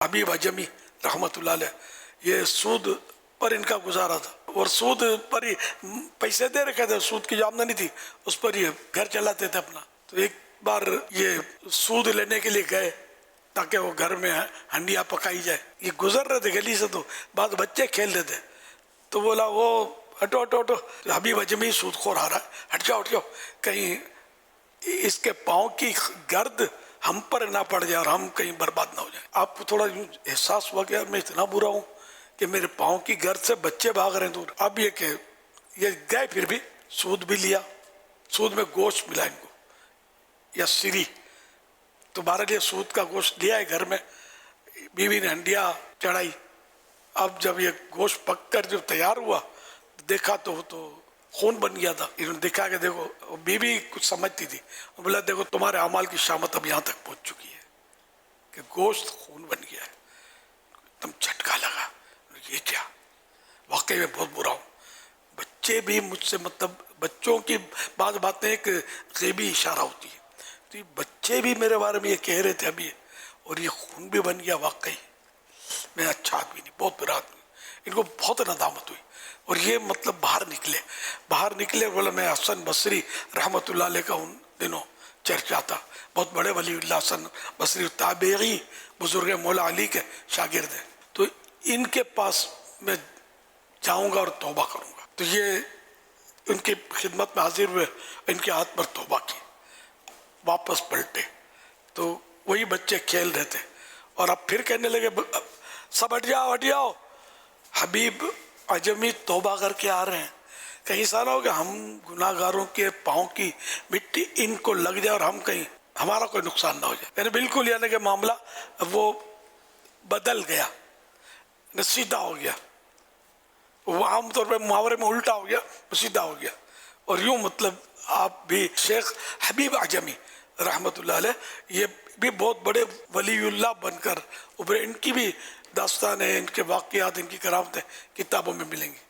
حبیب اعظمی رحمۃ اللہ علیہ، یہ سود پر ان کا گزارا تھا، اور سود پر ہی پیسے دے رکھے تھے، سود کی جو آمدنی تھی اس پر یہ گھر چلاتے تھے اپنا۔ تو ایک بار یہ سود لینے کے لیے گئے تاکہ وہ گھر میں ہنڈیاں پکائی جائے، یہ گزر رہے تھے گلی سے، تو بعض بچے کھیل رہے تھے، تو بولا وہ ہٹو ہٹو ہٹو، حبیب اعظمی سود خور آ رہا ہے، ہٹ جاؤ ہٹ جاؤ، کہیں اس کے پاؤں کی گرد ہم پر نہ پڑ جائے اور ہم کہیں برباد نہ ہو جائے۔ آپ کو تھوڑا احساس ہوا کہ میں اتنا برا ہوں کہ میرے پاؤں کی گرد سے بچے بھاگ رہے ہیں دور۔ اب یہ کہ یہ گئے، پھر بھی سود بھی لیا، سود میں گوشت ملا ان کو یا سری، تو بہرحال یہ سود کا گوشت لیا ہے گھر میں، بیوی نے ہنڈیاں چڑھائی۔ اب جب یہ گوشت پک کر جب تیار ہوا دیکھا تو وہ تو خون بن گیا تھا۔ انہوں نے دیکھا کہ دیکھو، بیوی کچھ سمجھتی تھی، بولا دیکھو تمہارے اعمال کی شامت اب یہاں تک پہنچ چکی ہے کہ گوشت خون بن گیا ہے۔ ایک دم جھٹکا لگا، یہ کیا، واقعی میں بہت برا ہوں۔ بچے بھی مجھ سے، مطلب بچوں کی بعض باتیں ایک غیبی اشارہ ہوتی ہے، تو یہ بچے بھی میرے بارے میں یہ کہہ رہے تھے ابھی، اور یہ خون بھی بن گیا، واقعی میں اچھا آدمی نہیں، بہت برا آدمی۔ ان کو بہت ندامت ہوئی، اور یہ مطلب باہر نکلے بولا میں حسن بصری رحمۃ اللہ علیہ کا ان دنوں چرچا تھا، بہت بڑے ولی اللہ حسن بصری تابعی بزرگ مولا علی کے شاگرد ہیں، تو ان کے پاس میں جاؤں گا اور توبہ کروں گا۔ تو یہ ان کی خدمت میں حاضر ہوئے، ان کے ہاتھ پر توبہ کی، واپس پلٹے تو وہی بچے کھیل رہے تھے، اور اب پھر کہنے لگے سب ہٹ جاؤ ہٹ جاؤ، حبیب اعظمی توبہ کر کے آ رہے ہیں، کہیں ایسا نہ ہو کہ ہم گناہ گاروں کے پاؤں کی مٹی ان کو لگ جائے اور ہم کہیں ہمارا کوئی نقصان نہ ہو جائے۔ یعنی بالکل یعنی کہ معاملہ وہ بدل گیا، سیدھا ہو گیا، وہ عام طور پہ محاورے میں الٹا ہو گیا، وہ سیدھا ہو گیا۔ اور یوں مطلب آپ بھی شیخ حبیب اعظمی رحمۃ اللہ علیہ یہ بھی بہت بڑے ولی اللہ بن کر ابھرے، ان کی بھی داستانیں، ان کے واقعات، ان کی کرامتیں کتابوں میں ملیں گی۔